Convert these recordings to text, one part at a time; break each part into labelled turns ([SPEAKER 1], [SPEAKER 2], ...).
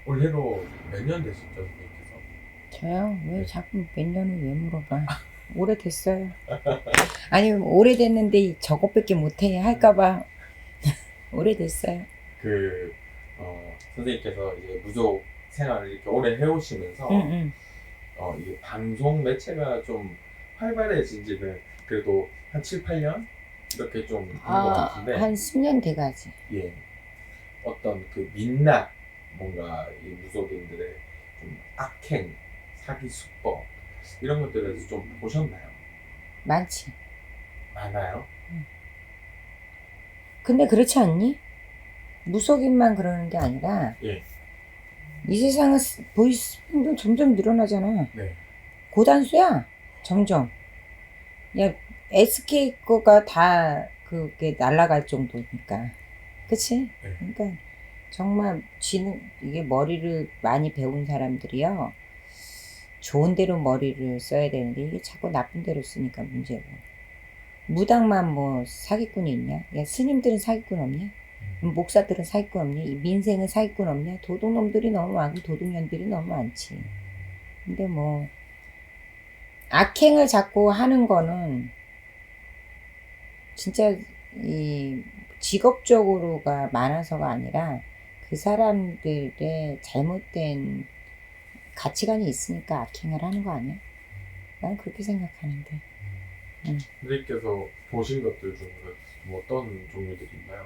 [SPEAKER 1] 올해로 몇 년 되셨죠, 선생님께서?
[SPEAKER 2] 저요? 왜
[SPEAKER 1] 네.
[SPEAKER 2] 자꾸 몇 년을 왜 물어봐? 오래됐어요. 아니, 오래됐는데 저것밖에 못해 할까봐 오래됐어요.
[SPEAKER 1] 그, 선생님께서 이제 무속 생활을 이렇게 오래 해오시면서,
[SPEAKER 2] 응, 응.
[SPEAKER 1] 이게 방송 매체가 좀 활발해진 지는 그래도 한 7, 8년? 이렇게 좀 된 것 같은데,
[SPEAKER 2] 한 10년 돼가지.
[SPEAKER 1] 예. 어떤 그 민낯, 뭔가 이 무속인들의 좀 악행, 사기 수법, 이런 것들에 대해서 좀 보셨나요?
[SPEAKER 2] 많지.
[SPEAKER 1] 많아요?
[SPEAKER 2] 근데 그렇지 않니? 무속인만 그러는 게 아니라
[SPEAKER 1] 예.
[SPEAKER 2] 이 세상은 보이스피싱도 점점 늘어나잖아.
[SPEAKER 1] 네.
[SPEAKER 2] 고단수야. 점점. 야, SK 거가 다 그게 날아갈 정도니까. 그치?
[SPEAKER 1] 네.
[SPEAKER 2] 그러니까 정말 이게 머리를 많이 배운 사람들이요. 좋은 대로 머리를 써야 되는데 이게 자꾸 나쁜 대로 쓰니까 문제고. 무당만 뭐 사기꾼이 있냐? 야, 스님들은 사기꾼 없냐? 목사들은 사기꾼 없냐? 이 민생은 사기꾼 없냐? 도둑놈들이 너무 많고 도둑년들이 너무 많지. 근데 뭐 악행을 자꾸 하는 거는 진짜 이 직업적으로가 많아서가 아니라 그 사람들의 잘못된 가치관이 있으니까 악행을 하는 거 아니야? 난 그렇게 생각하는데.
[SPEAKER 1] 선생님께서 보신 것들 중에 좀 어떤 종류들이 있나요?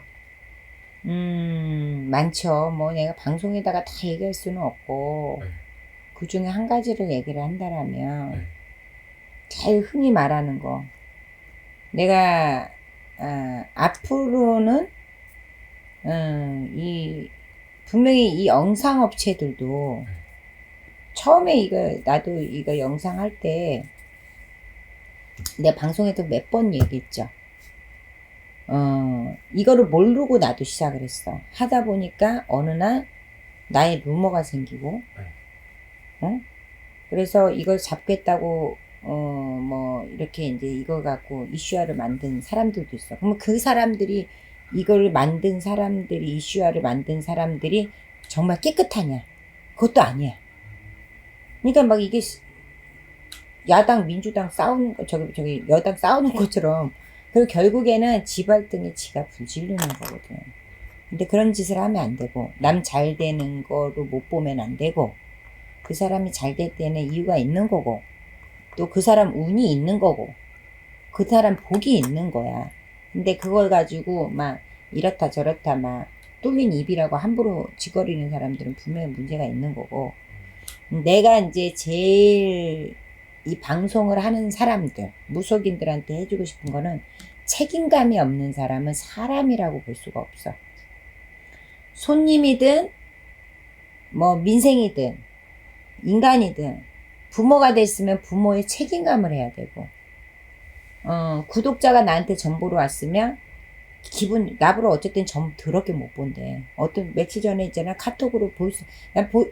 [SPEAKER 2] 많죠. 뭐 내가 방송에다가 다 얘기할 수는 없고
[SPEAKER 1] 네.
[SPEAKER 2] 그 중에 한 가지를 얘기를 한다라면
[SPEAKER 1] 네.
[SPEAKER 2] 제일 흔히 말하는 거. 내가 앞으로는 분명히 이 영상업체들도 처음에 나도 이거 영상 할 때 내 방송에도 몇 번 얘기했죠. 이거를 모르고 나도 시작을 했어. 하다 보니까 어느 날 나의 루머가 생기고, 그래서 이걸 잡겠다고, 뭐, 이렇게 이제 이거 갖고 이슈화를 만든 사람들도 있어. 그러면 그 사람들이, 이걸 만든 사람들이, 이슈화를 만든 사람들이 정말 깨끗하냐? 그것도 아니야. 그러니까 막 이게 야당, 민주당 싸우는 거, 저기, 여당 싸우는 것처럼, 그리고 결국에는 지 발등에 지가 불질르는 거거든. 근데 그런 짓을 하면 안 되고, 남 잘 되는 거로 못 보면 안 되고, 그 사람이 잘 될 때는 이유가 있는 거고, 또 그 사람 운이 있는 거고, 그 사람 복이 있는 거야. 근데 그걸 가지고 막 이렇다 저렇다 막 뚫린 입이라고 함부로 짓거리는 사람들은 분명히 문제가 있는 거고, 내가 이제 제일 이 방송을 하는 사람들, 무속인들한테 해주고 싶은 거는 책임감이 없는 사람은 사람이라고 볼 수가 없어. 손님이든, 뭐, 민생이든, 인간이든, 부모가 됐으면 부모의 책임감을 해야 되고, 구독자가 나한테 정보로 왔으면, 나보러 어쨌든 더럽게 못 본대. 며칠 전에 있잖아, 카톡으로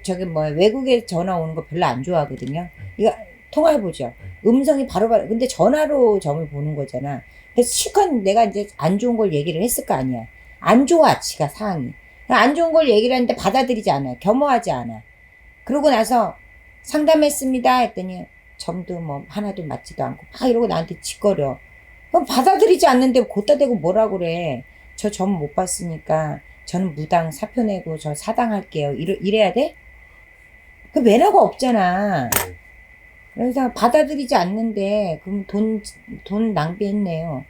[SPEAKER 2] 저기 외국에 전화 오는 거 별로 안 좋아하거든요. 이거 통화해보죠. 음성이 바로바로, 근데 전화로 점을 보는 거잖아. 그래서 실컷 내가 이제 안 좋은 걸 얘기를 했을 거 아니야. 안 좋아, 지가 상황이. 안 좋은 걸 얘기를 하는데 받아들이지 않아. 겸허하지 않아. 그러고 나서 상담했습니다 했더니 점도 뭐 하나도 맞지도 않고 막 이러고 나한테 짓거려. 그럼 받아들이지 않는데 곧다 대고 뭐라 그래. 저 점 못 봤으니까 저는 무당 사표 내고 저 사당할게요. 이래야 돼? 그 매너가 없잖아. 그래서 받아들이지 않는데 그럼 돈 낭비했네요.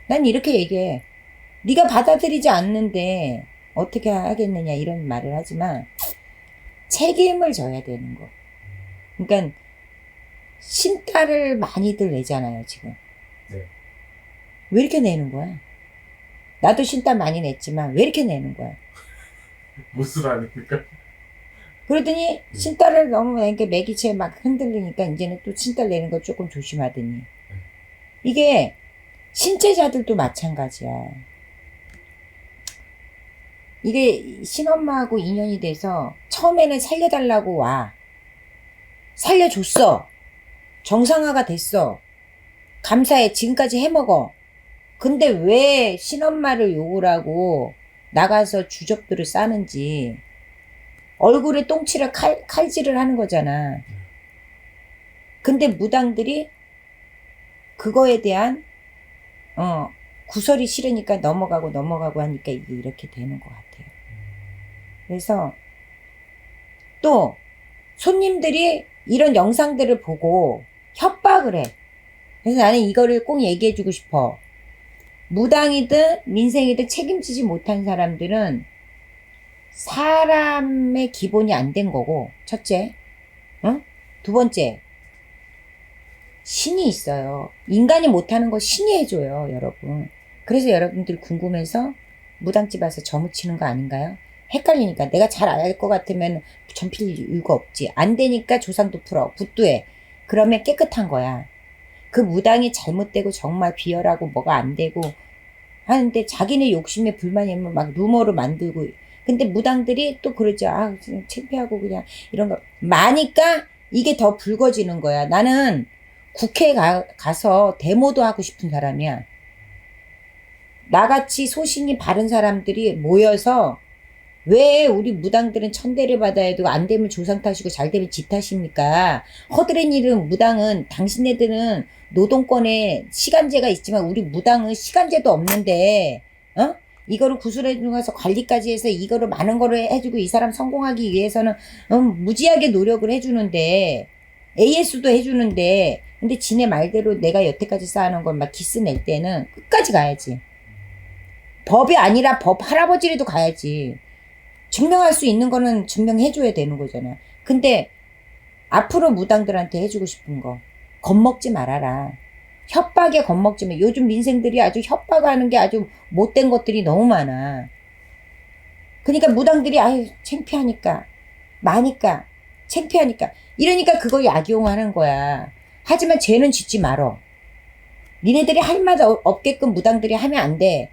[SPEAKER 2] 난 이렇게 얘기해. 네가 받아들이지 않는데 어떻게 하겠느냐 이런 말을 하지만 책임을 져야 되는 거. 그러니까 신가를 많이들 내잖아요 지금.
[SPEAKER 1] 네.
[SPEAKER 2] 왜 이렇게 내는 거야? 나도 신가 많이 냈지만 왜 이렇게 내는 거야?
[SPEAKER 1] 무술 아닙니까?
[SPEAKER 2] 그러더니 신가를 너무 내니까 매기체에 막 흔들리니까 이제는 또 신가 내는 거 조금 조심하더니 이게 신체자들도 마찬가지야. 이게 신엄마하고 인연이 돼서 처음에는 살려달라고 와. 살려줬어. 정상화가 됐어. 감사해. 지금까지 해먹어. 근데 왜 신엄마를 욕을 하고 나가서 주접들을 싸는지 얼굴에 똥칠을 칼질을 하는 거잖아. 근데 무당들이 그거에 대한 구설이 싫으니까 넘어가고 하니까 이게 이렇게 되는 것 같아요. 그래서 또 손님들이 이런 영상들을 보고 협박을 해. 그래서 나는 이거를 꼭 얘기해주고 싶어. 무당이든 민생이든 책임지지 못한 사람들은 사람의 기본이 안 된 거고, 첫째. 응? 두 번째, 신이 있어요. 인간이 못하는 거 신이 해줘요, 여러분. 그래서 여러분들 궁금해서 무당집 와서 점을 치는 거 아닌가요? 헷갈리니까. 내가 잘 알 것 같으면 점필 이유가 없지. 안 되니까 조상도 풀어. 굿도 해. 그러면 깨끗한 거야. 그 무당이 잘못되고 정말 비열하고 뭐가 안 되고 하는데 자기네 욕심에 불만이면 막 루머로 만들고. 근데 무당들이 또 그러죠. 아, 그냥 창피하고 그냥 이런 거 많으니까 이게 더 붉어지는 거야. 나는 국회에 가서 데모도 하고 싶은 사람이야. 나같이 소신이 바른 사람들이 모여서 왜 우리 무당들은 천대를 받아야 되고 안 되면 조상 탓이고 잘 되면 지 탓입니까? 허드렛 일은 무당은 당신네들은 노동권에 시간제가 있지만 우리 무당은 시간제도 없는데 이거를 구슬해주고 가서 관리까지 해서 이거를 많은 거를 해주고 이 사람 성공하기 위해서는 무지하게 노력을 해주는데 AS도 해주는데 근데 지네 말대로 내가 여태까지 쌓아놓은 걸 막 기스 낼 때는 끝까지 가야지. 법이 아니라 법 할아버지라도 가야지. 증명할 수 있는 거는 증명해줘야 되는 거잖아. 근데 앞으로 무당들한테 해주고 싶은 거 겁먹지 말아라. 협박에 겁먹지 마. 요즘 민생들이 아주 협박하는 게 아주 못된 것들이 너무 많아. 그러니까 무당들이 아유 창피하니까 많으니까 창피하니까 이러니까 그걸 약용하는 거야. 하지만 죄는 짓지 말어. 니네들이 할 말 없게끔 무당들이 하면 안 돼.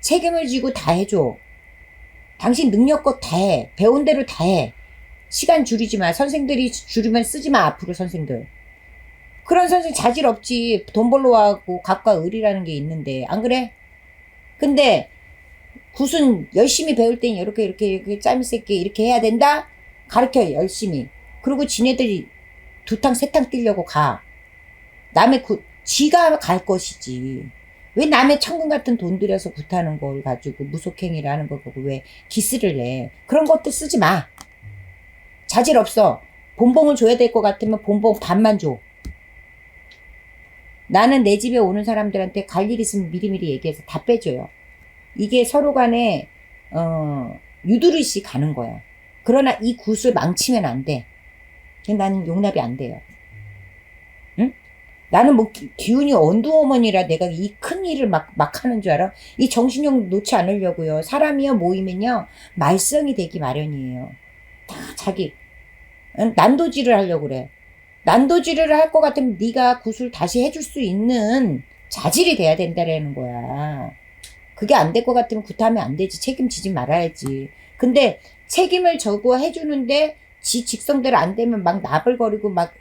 [SPEAKER 2] 책임을 지고 다 해줘. 당신 능력껏 다 해. 배운 대로 다 해. 시간 줄이지 마. 선생들이 줄이면 쓰지 마. 앞으로 선생들. 그런 선생 자질 없지. 돈 벌러 와고 갑과 을이라는 게 있는데 안 그래? 근데 굿은 열심히 배울 땐 이렇게 짬새끼 이렇게 해야 된다? 가르쳐 열심히. 그리고 지네들이 두 탕 세 탕 뛰려고 가. 남의 지가 갈 것이지. 왜 남의 천금 같은 돈 들여서 굿하는 걸 가지고 무속행위를 하는 걸 보고 왜 기스를 내. 그런 것도 쓰지 마. 자질 없어. 본봉을 줘야 될 것 같으면 본봉 반만 줘. 나는 내 집에 오는 사람들한테 갈 일 있으면 미리미리 얘기해서 다 빼줘요. 이게 서로 간에 유두르시 가는 거야. 그러나 이 굿을 망치면 안 돼. 나는 용납이 안 돼요. 응? 나는 뭐 기운이 언두어머니라 내가 이 큰 일을 막 하는 줄 알아? 이 정신력 놓지 않으려고요. 사람이요 모이면요 말썽이 되기 마련이에요. 다 자기 난도질을 하려고 그래. 난도질을 할 것 같으면 네가 굿을 다시 해줄 수 있는 자질이 돼야 된다라는 거야. 그게 안 될 것 같으면 굿하면 안 되지. 책임지지 말아야지. 근데 책임을 져고 해주는데 지 직성대로 안 되면 막 나불거리고 막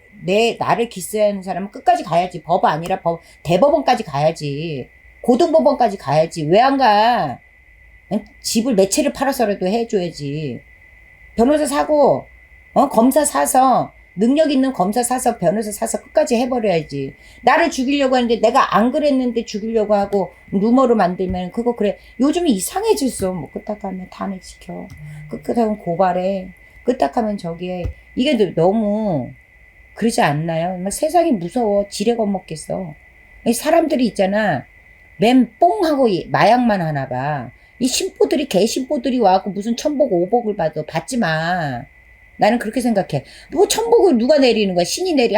[SPEAKER 2] 나를 기스하는 사람은 끝까지 가야지. 법 아니라 대법원까지 가야지. 고등법원까지 가야지. 왜 안 가? 집을 몇 채를 팔아서라도 해줘야지. 변호사 사고 검사 사서 능력 있는 검사 사서 변호사 사서 끝까지 해버려야지. 나를 죽이려고 하는데 내가 안 그랬는데 죽이려고 하고 루머로 만들면 그거 그래. 요즘은 이상해졌어. 뭐 끄떡하면 탄핵시켜. 끄떡하면 고발해. 끄떡하면 저기에. 이게 너무 그러지 않나요? 막 세상이 무서워. 지레 겁먹겠어. 사람들이 있잖아. 맨 뽕하고 마약만 하나 봐. 이 신보들이 개신보들이 와갖고 무슨 천복 오복을 받지 마. 나는 그렇게 생각해. 뭐 천복을 누가 내리는 거야?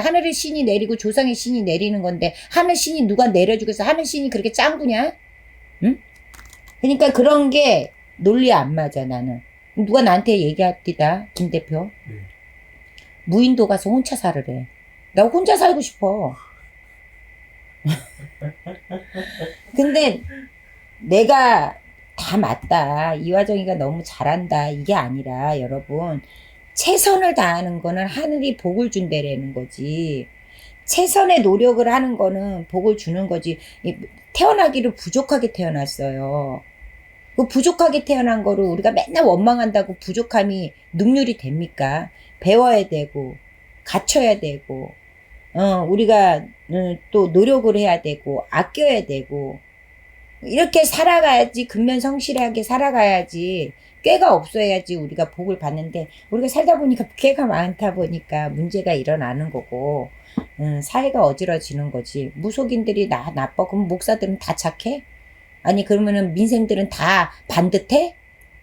[SPEAKER 2] 하늘의 신이 내리고 조상의 신이 내리는 건데 하늘 신이 누가 내려주겠어? 하늘 신이 그렇게 짱구냐? 응? 그러니까 그런 게 논리 안 맞아 나는. 누가 나한테 얘기합디다 김 대표.
[SPEAKER 1] 네.
[SPEAKER 2] 무인도 가서 혼자 살으래. 나 혼자 살고 싶어. 근데 내가 다 맞다. 이화정이가 너무 잘한다. 이게 아니라 여러분. 최선을 다하는 거는 하늘이 복을 준다라는 거지. 최선의 노력을 하는 거는 복을 주는 거지. 태어나기를 부족하게 태어났어요. 그 부족하게 태어난 거를 우리가 맨날 원망한다고 부족함이 능률이 됩니까? 배워야 되고, 갖춰야 되고, 우리가 또 노력을 해야 되고, 아껴야 되고, 이렇게 살아가야지, 근면성실하게 살아가야지, 꾀가 없어야지 우리가 복을 받는데, 우리가 살다 보니까 꾀가 많다 보니까 문제가 일어나는 거고, 사회가 어지러지는 거지. 무속인들이 나빠? 그럼 목사들은 다 착해? 아니, 그러면은 민생들은 다 반듯해?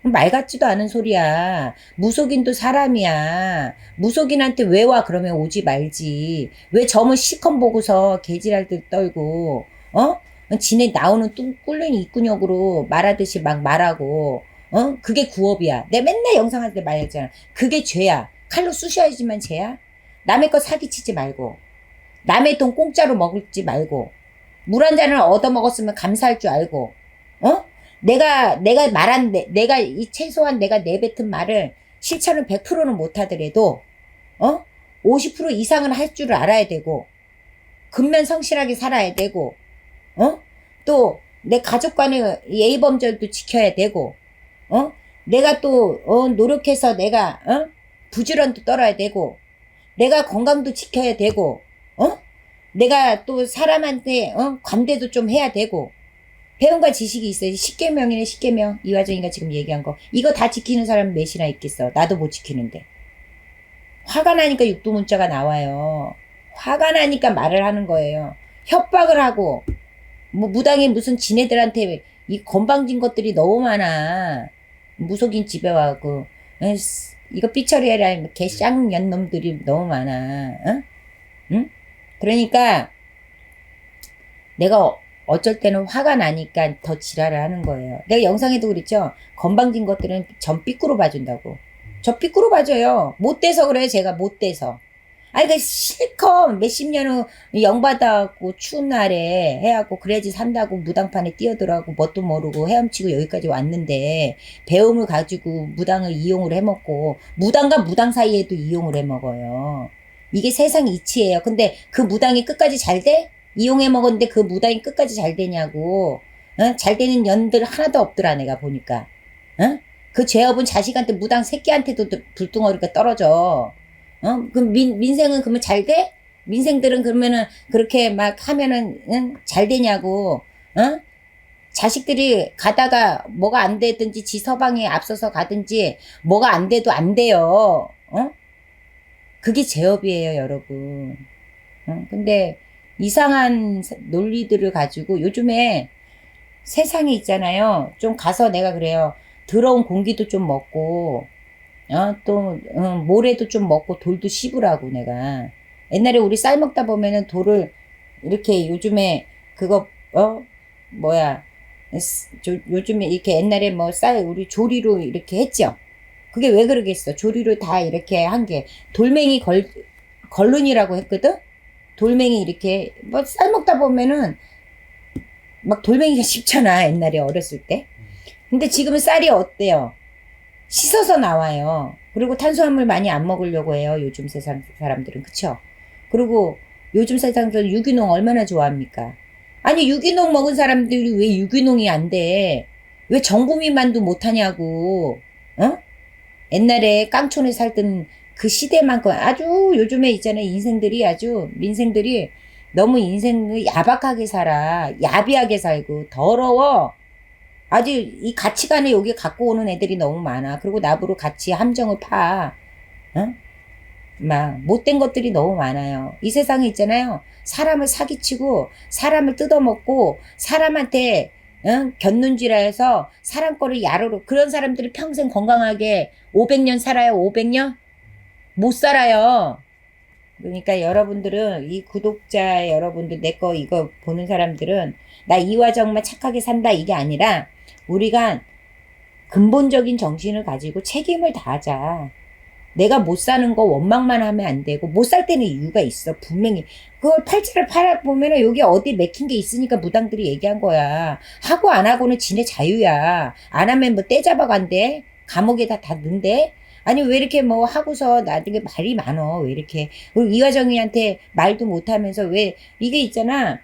[SPEAKER 2] 말 같지도 않은 소리야. 무속인도 사람이야. 무속인한테 왜 와? 그러면 오지 말지. 왜 점을 시컨 보고서 개지랄들 떨고, 지네 나오는 꿀린 입구역으로 말하듯이 막 말하고, 그게 구업이야. 내가 맨날 영상할 때 말했잖아. 그게 죄야. 칼로 쑤셔야지만 죄야? 남의 거 사기치지 말고, 남의 돈 공짜로 먹지 말고, 물 한 잔을 얻어먹었으면 감사할 줄 알고, 내가 내가 이 최소한 내가 내뱉은 말을 실천을 100%는 못하더라도, 50% 이상은 할 줄을 알아야 되고, 근면성실하게 살아야 되고, 또, 내 가족 간의 예의범절도 지켜야 되고, 내가 또, 노력해서 내가, 부지런도 떨어야 되고, 내가 건강도 지켜야 되고, 내가 또 사람한테 관대도 좀 해야 되고 배움과 지식이 있어야지. 십계명이네 십계명. 이화정이가 지금 얘기한 거 이거 다 지키는 사람 몇이나 있겠어. 나도 못 지키는데. 화가 나니까 육두문자가 나와요. 화가 나니까 말을 하는 거예요. 협박을 하고 뭐 무당이 무슨 지네들한테 이 건방진 것들이 너무 많아. 무속인 집에 와고 이거 삐처리해라 개쌍년 놈들이 너무 많아. 응? 그러니까 내가 어쩔 때는 화가 나니까 더 지랄을 하는 거예요. 내가 영상에도 그랬죠. 건방진 것들은 전 삐꾸로 봐준다고. 저 삐꾸로 봐줘요. 못돼서 그래요. 제가 못돼서. 아니 그 실컷 몇십 년 후 영받아갖고 추운 날에 해갖고 그래야지 산다고 무당판에 뛰어들어가고 뭣도 모르고 헤엄치고 여기까지 왔는데 배움을 가지고 무당을 이용을 해먹고 무당과 무당 사이에도 이용을 해먹어요. 이게 세상 이치예요. 근데 그 무당이 끝까지 잘 돼? 이용해 먹었는데 그 무당이 끝까지 잘 되냐고. 잘 되는 년들 하나도 없더라 내가 보니까. 그 죄업은 자식한테 무당 새끼한테도 불뚱어리가 떨어져. 그럼 민생은 그러면 잘 돼? 민생들은 그러면은 그렇게 막 하면은 잘 되냐고. 자식들이 가다가 뭐가 안 되든지 지 서방에 앞서서 가든지 뭐가 안 돼도 안 돼요. 그게 제업이에요, 여러분. 근데 이상한 논리들을 가지고 요즘에 세상에 있잖아요. 좀 가서 내가 그래요. 더러운 공기도 좀 먹고, 또, 모래도 좀 먹고 돌도 씹으라고 내가. 옛날에 우리 쌀 먹다 보면은 돌을 이렇게 요즘에 그거, 요즘에 이렇게 옛날에 뭐 쌀 우리 조리로 이렇게 했죠. 그게 왜 그러겠어? 조리로 다 이렇게 한 게 돌멩이 걸룬이라고 했거든. 돌멩이 이렇게 뭐 쌀 먹다 보면은 막 돌멩이가 씹잖아. 옛날에 어렸을 때. 근데 지금은 쌀이 어때요? 씻어서 나와요. 그리고 탄수화물 많이 안 먹으려고 해요. 요즘 세상 사람들은. 그쵸? 그리고 요즘 세상에서 유기농 얼마나 좋아합니까? 아니 유기농 먹은 사람들이 왜 유기농이 안 돼? 왜 정부미만도 못하냐고. 옛날에 깡촌에 살던 그 시대만큼 아주 요즘에 있잖아요. 민생들이 너무 인생을 야박하게 살아. 야비하게 살고 더러워. 아주 이 가치관을 여기 갖고 오는 애들이 너무 많아. 그리고 나보고 같이 함정을 파. 막 못된 것들이 너무 많아요. 이 세상에 있잖아요. 사람을 사기치고 사람을 뜯어먹고 사람한테 곁눈질라 해서 사람 거를 야로로 그런 사람들이 평생 건강하게 500년 살아요. 500년? 못 살아요. 그러니까 여러분들은 이 구독자 여러분들 내 거 이거 보는 사람들은 나 이화정만 착하게 산다 이게 아니라 우리가 근본적인 정신을 가지고 책임을 다하자. 내가 못 사는 거 원망만 하면 안 되고 못 살 때는 이유가 있어. 분명히 그걸 팔찌를 팔아보면은 여기 어디 맥힌 게 있으니까 무당들이 얘기한 거야. 하고 안 하고는 지네 자유야. 안 하면 뭐 떼잡아간대. 감옥에다 다 넣는데. 아니 왜 이렇게 뭐 하고서 나중에 말이 많어. 왜 이렇게 그리고 이화정이한테 말도 못하면서 왜 이게 있잖아.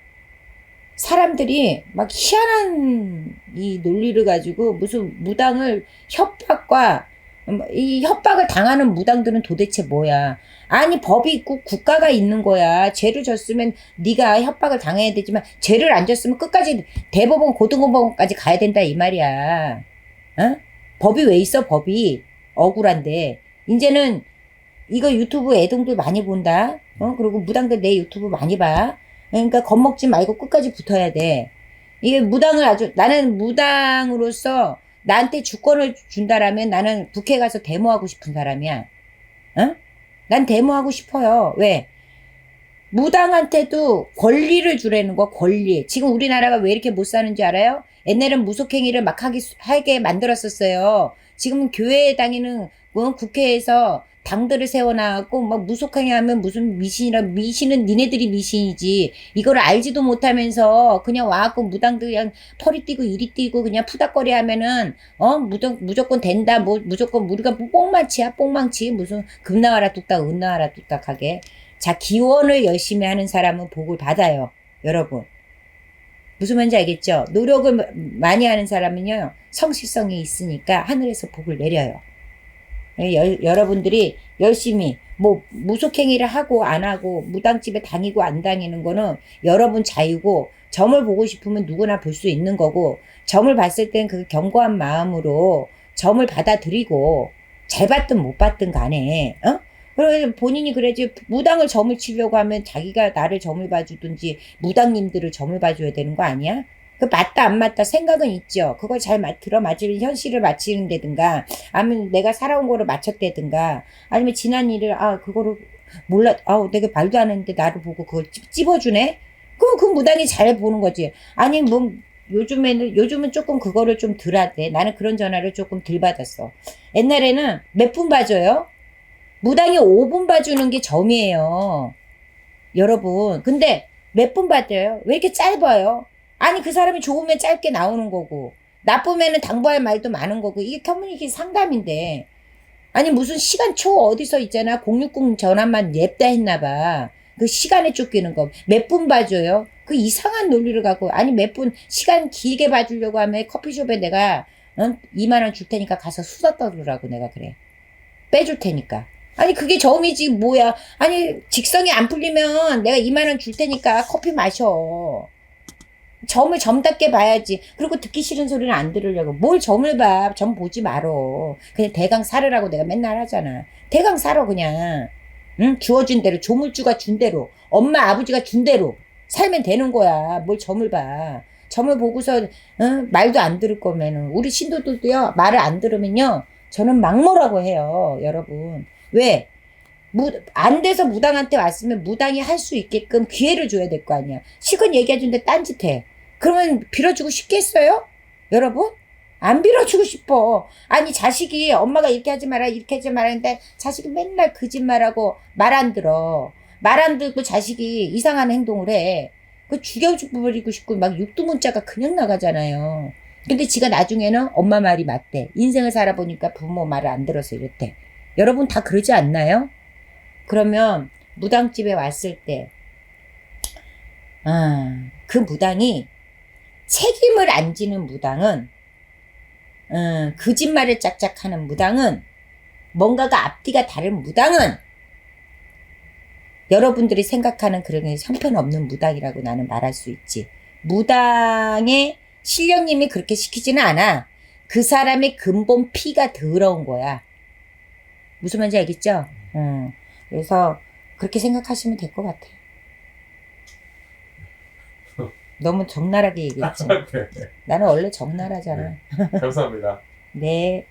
[SPEAKER 2] 사람들이 막 희한한 이 논리를 가지고 무슨 무당을 협박과 이 협박을 당하는 무당들은 도대체 뭐야? 아니 법이 있고 국가가 있는 거야. 죄를 졌으면 네가 협박을 당해야 되지만 죄를 안 졌으면 끝까지 대법원 고등법원까지 가야 된다 이 말이야. 어? 법이 왜 있어 법이 억울한데 이제는 이거 유튜브 애동들 많이 본다. 그리고 무당들 내 유튜브 많이 봐. 그러니까 겁먹지 말고 끝까지 붙어야 돼. 이게 무당을 아주 나는 무당으로서 나한테 주권을 준다라면 나는 국회 가서 데모하고 싶은 사람이야. 어? 난 데모하고 싶어요. 왜? 무당한테도 권리를 주라는 거, 권리. 지금 우리나라가 왜 이렇게 못 사는지 알아요? 옛날엔 무속행위를 막 하게 만들었었어요. 지금 교회에 다니는 국회에서 당들을 세워놔갖고 막 무속행위 하면 무슨 미신은 니네들이 미신이지. 이걸 알지도 못하면서 그냥 와갖고 무당들 그냥 털이 뛰고 이리 뛰고 그냥 푸닥거리 하면은 무조건 된다. 무조건 우리가 뽕망치야 뽕망치. 무슨 금 나와라 뚝딱 은 나와라 뚝딱하게. 자, 기원을 열심히 하는 사람은 복을 받아요. 여러분. 무슨 말인지 알겠죠? 노력을 많이 하는 사람은요, 성실성이 있으니까 하늘에서 복을 내려요. 여러분들이 열심히, 무속행위를 하고 안 하고, 무당집에 다니고 안 다니는 거는 여러분 자유고, 점을 보고 싶으면 누구나 볼 수 있는 거고, 점을 봤을 땐 그 견고한 마음으로 점을 받아들이고, 잘 받든 못 받든 간에, 그래 본인이 그래야지 무당을 점을 치려고 하면 자기가 나를 점을 봐주든지 무당님들을 점을 봐줘야 되는 거 아니야? 그 맞다 안 맞다 생각은 있죠. 그걸 잘 들어맞으면 현실을 맞히는다든가 아니면 내가 살아온 거를 맞췄다든가 아니면 지난 일을 그거를 몰라 내가 말도 안 했는데 나를 보고 그걸 찝어주네? 그럼 그 무당이 잘 보는 거지. 아니 요즘은 조금 그거를 좀 덜 하대. 나는 그런 전화를 조금 덜 받았어. 옛날에는 몇 분 봐줘요? 무당이 5분 봐주는 게 점이에요. 여러분. 근데 몇 분 받아요? 왜 이렇게 짧아요? 아니 그 사람이 좋으면 짧게 나오는 거고 나쁘면은 당부할 말도 많은 거고 이게 커뮤니케이션 상담인데 아니 무슨 시간 초 어디서 있잖아 060 전화만 냅다 했나봐. 그 시간에 쫓기는 거 몇 분 봐줘요? 그 이상한 논리를 갖고 아니 몇 분 시간 길게 봐주려고 하면 커피숍에 내가 2만 원 줄 테니까 가서 수다 떠들으라고 내가 그래. 빼줄 테니까. 아니 그게 점이지 뭐야. 아니 직성이 안 풀리면 내가 2만 원 줄 테니까 커피 마셔. 점을 점답게 봐야지. 그리고 듣기 싫은 소리는 안 들으려고. 뭘 점을 봐. 점 보지 말어. 그냥 대강 살으라고 내가 맨날 하잖아. 대강 살아 그냥. 응? 주어진 대로 조물주가 준 대로 엄마 아버지가 준 대로 살면 되는 거야. 뭘 점을 봐. 점을 보고서 말도 안 들을 거면은 우리 신도들도요. 말을 안 들으면요. 저는 막모라고 해요. 여러분. 왜? 안 돼서 무당한테 왔으면 무당이 할 수 있게끔 기회를 줘야 될 거 아니야. 실컷 얘기해주는데 딴짓해. 그러면 빌어주고 싶겠어요? 여러분? 안 빌어주고 싶어. 아니 자식이 엄마가 이렇게 하지 마라 이렇게 하지 마라 했는데 자식이 맨날 거짓말하고 말 안 들어. 말 안 듣고 자식이 이상한 행동을 해. 그 죽여버리고 싶고 막 육두문자가 그냥 나가잖아요. 근데 지가 나중에는 엄마 말이 맞대. 인생을 살아보니까 부모 말을 안 들어서 이렇대. 여러분 다 그러지 않나요? 그러면 무당집에 왔을 때 그 무당이 책임을 안 지는 무당은 거짓말을 짝짝하는 무당은 뭔가가 앞뒤가 다른 무당은 여러분들이 생각하는 그런 형편없는 무당이라고 나는 말할 수 있지. 무당의 신령님이 그렇게 시키지는 않아. 그 사람의 근본 피가 더러운 거야. 무슨 말인지 알겠죠? 그래서 그렇게 생각하시면 될 것 같아요. 너무 적나라하게 얘기했지.
[SPEAKER 1] 네.
[SPEAKER 2] 나는 원래 적나라하잖아.
[SPEAKER 1] 감사합니다.
[SPEAKER 2] 네.